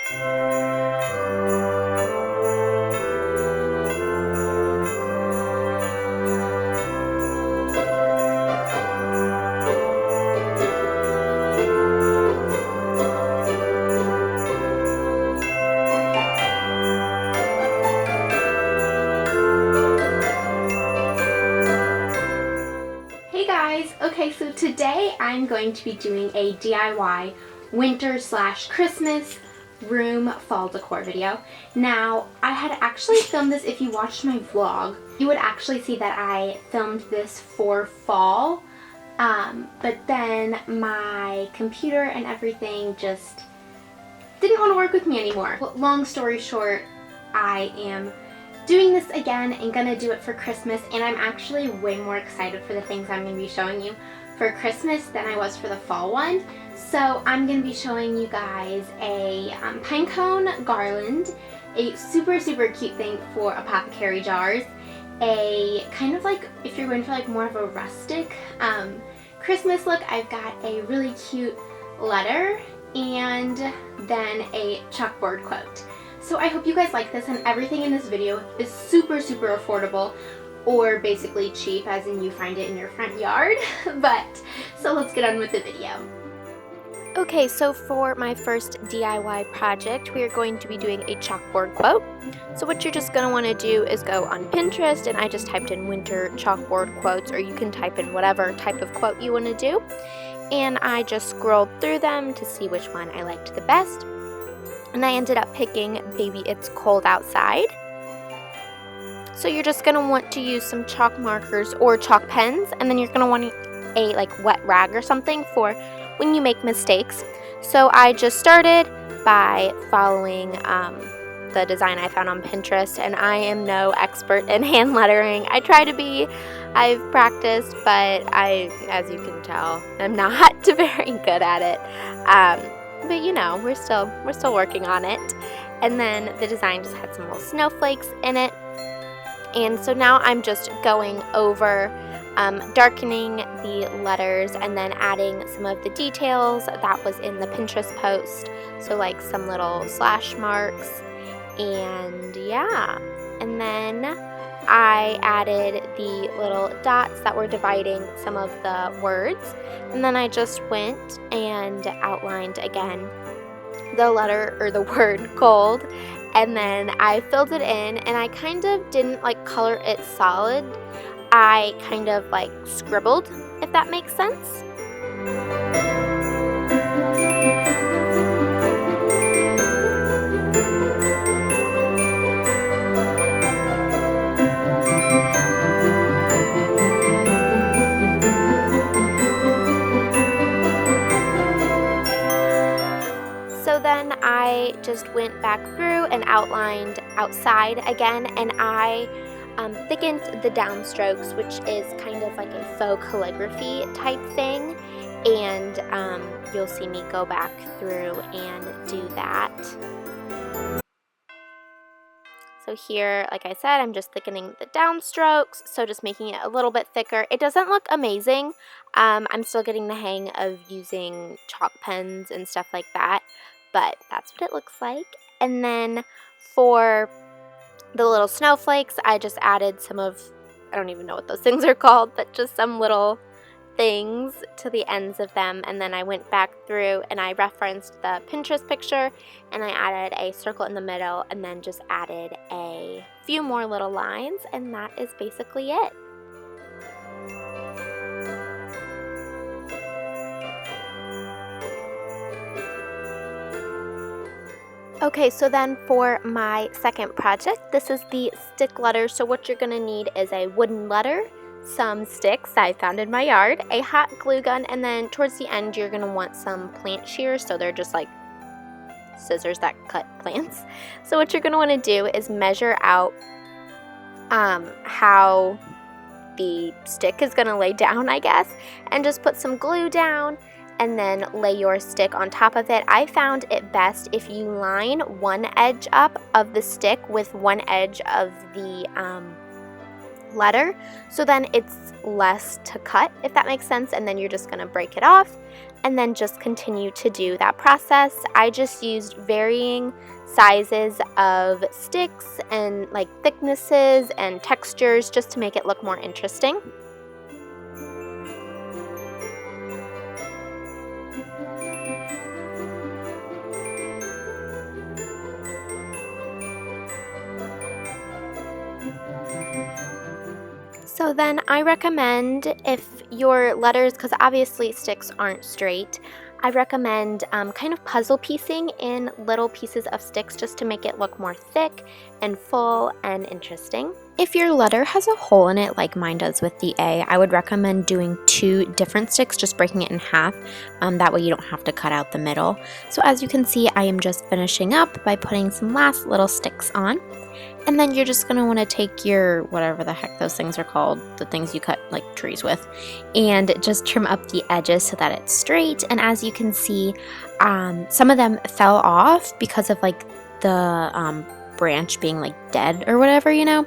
Okay, so today I'm going to be doing a DIY winter/Christmas room fall decor video. Now, I had actually filmed this. If you watched my vlog, you would actually see that I filmed this for fall, but then my computer and everything just didn't want to work with me anymore. Long story short, I am doing this again and gonna do it for Christmas, and I'm actually way more excited for the things I'm gonna be showing you for Christmas than I was for the fall one. So I'm gonna be showing you guys a Pinecone Garland, a super cute thing for Apothecary Jars, a kind of like, if you're going for like more of a rustic Christmas look, I've got a really cute letter, and then a chalkboard quote. So I hope you guys like this, and everything in this video is super affordable, or basically cheap, as in you find it in your front yard. But, so let's get on with the video. Okay, so for my first DIY project, we are going to be doing a chalkboard quote. So what you're just going to want to do is go on Pinterest, and I just typed in winter chalkboard quotes, or you can type in whatever type of quote you want to do. And I just scrolled through them to see which one I liked the best. And I ended up picking Baby It's Cold Outside. So you're just going to want to use some chalk markers or chalk pens, and then you're going to want a like wet rag or something for when you make mistakes. So I just started by following the design I found on Pinterest, and I am no expert in hand lettering. I try to be, I've practiced, but as you can tell, I'm not very good at it. But you know, we're still working on it. And then the design just had some little snowflakes in it. And so now I'm just going over darkening the letters and then adding some of the details that was in the Pinterest post. So like some little slash marks, and yeah. And then I added the little dots that were dividing some of the words, and then I just went and outlined again the letter or the word cold, and then I filled it in, and I kind of didn't like color it solid. I kind of like scribbled, if that makes sense. Then I just went back through and outlined outside again, and I thickened the downstrokes, which is kind of like a faux calligraphy type thing, and you'll see me go back through and do that. So here, like I said, I'm just thickening the downstrokes, so just making it a little bit thicker. It doesn't look amazing. I'm still getting the hang of using chalk pens and stuff like that, but that's what it looks like. And then for the little snowflakes, I just added some of, I don't even know what those things are called, but just some little things to the ends of them. And then I went back through and I referenced the Pinterest picture, and I added a circle in the middle, and then just added a few more little lines, and that is basically it. Okay, so then for my second project, this is the stick letter. So what you're going to need is a wooden letter, some sticks I found in my yard, a hot glue gun, and then towards the end you're going to want some plant shears. So they're just like scissors that cut plants. So what you're going to want to do is measure out how the stick is going to lay down, I guess, and just put some glue down and then lay your stick on top of it. I found it best if you line one edge up of the stick with one edge of the letter, so then it's less to cut, if that makes sense, and then you're just going to break it off. and then just continue to do that process. I just used varying sizes of sticks and like thicknesses and textures just to make it look more interesting. So then I recommend, if your letters, because obviously sticks aren't straight, I recommend kind of puzzle piecing in little pieces of sticks just to make it look more thick and full and interesting. If your letter has a hole in it like mine does with the A, I would recommend doing 2 different sticks, just breaking it in half. That way you don't have to cut out the middle. So as you can see, I am just finishing up by putting some last little sticks on. And then you're just going to want to take your, whatever the heck those things are called, the things you cut like trees with, and just trim up the edges so that it's straight. And as you can see, some of them fell off because of like the branch being like dead or whatever, you know.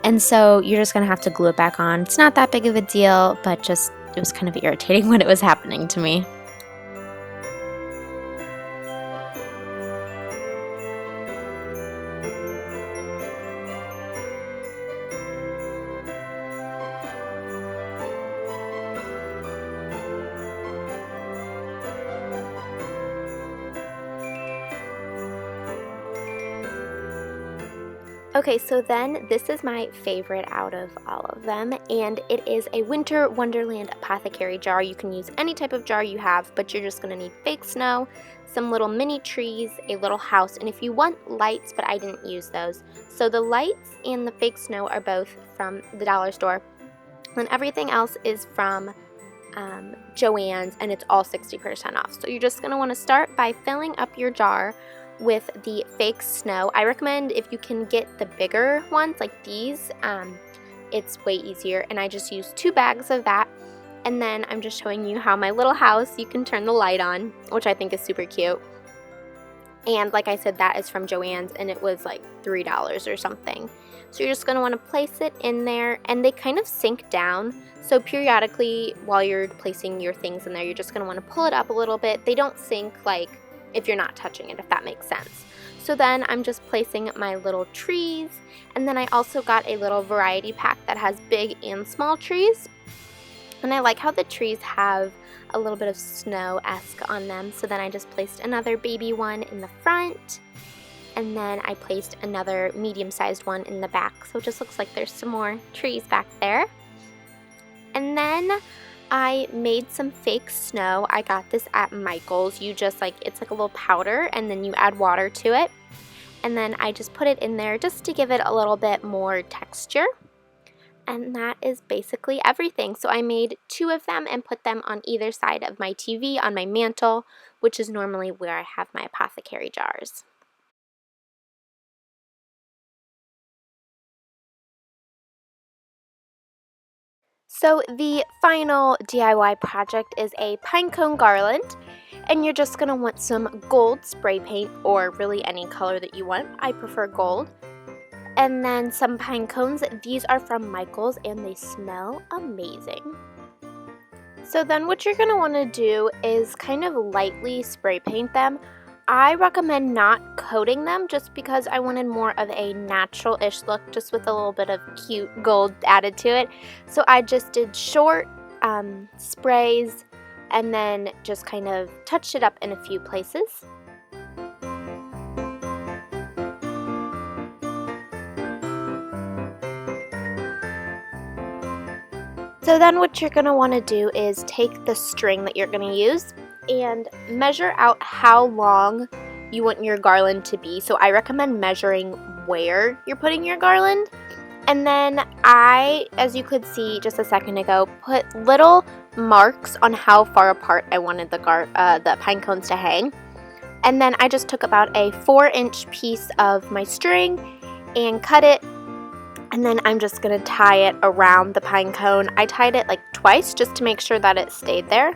And so you're just going to have to glue it back on. It's not that big of a deal, but just it was kind of irritating when it was happening to me. Okay, so then this is my favorite out of all of them, and it is a Winter Wonderland Apothecary Jar. You can use any type of jar you have, but you're just going to need fake snow, some little mini trees, a little house, and if you want lights, but I didn't use those. So the lights and the fake snow are both from the dollar store, and everything else is from JoAnn's, and it's all 60% off. So you're just going to want to start by filling up your jar with the fake snow. I recommend if you can get the bigger ones like these, it's way easier, and I just used 2 bags of that. And then I'm just showing you how my little house, you can turn the light on, which I think is super cute. And like I said, that is from JoAnn's, and it was like $3 or something. So you're just going to want to place it in there, and they kind of sink down. So periodically while you're placing your things in there, you're just going to want to pull it up a little bit. They don't sink like if you're not touching it, if that makes sense. So then I'm just placing my little trees, and then I also got a little variety pack that has big and small trees. And I like how the trees have a little bit of snow-esque on them. So then I just placed another baby one in the front, and then I placed another medium-sized one in the back. So it just looks like there's some more trees back there. And then I made some fake snow. I got this at Michael's. You just like, it's like a little powder, and then you add water to it. And then I just put it in there just to give it a little bit more texture. And that is basically everything. So I made 2 of them and put them on either side of my TV on my mantle, which is normally where I have my apothecary jars. So the final DIY project is a Pinecone Garland, and you're just going to want some gold spray paint, or really any color that you want. I prefer gold. And then some pine cones. These are from Michael's, and they smell amazing. So then what you're going to want to do is kind of lightly spray paint them. I recommend not coating them just because I wanted more of a natural-ish look, just with a little bit of cute gold added to it. So I just did short sprays and then just kind of touched it up in a few places. So then what you're going to want to do is take the string that you're going to use and measure out how long you want your garland to be. So I recommend measuring where you're putting your garland. And then I, as you could see just a second ago, put little marks on how far apart I wanted the pine cones to hang. And then I just took about a 4-inch piece of my string and cut it. And then I'm just going to tie it around the pine cone. I tied it like twice just to make sure that it stayed there.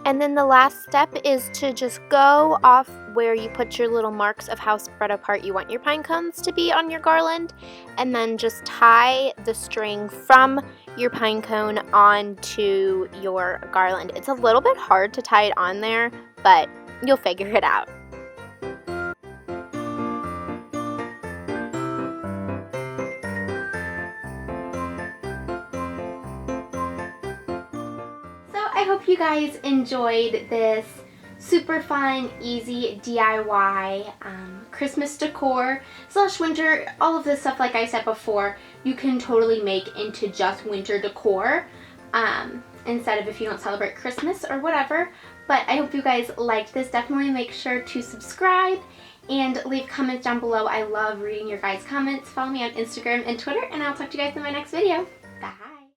And then the last step is to just go off where you put your little marks of how spread apart you want your pine cones to be on your garland, and then just tie the string from your pine cone onto your garland. It's a little bit hard to tie it on there, but you'll figure it out. So I hope you guys enjoyed this super fun, easy DIY Christmas decor / winter. All of this stuff, like I said before, you can totally make into just winter decor instead of if you don't celebrate Christmas or whatever. But I hope you guys liked this. Definitely make sure to subscribe and leave comments down below. I love reading your guys' comments. Follow me on Instagram and Twitter, and I'll talk to you guys in my next video. Bye!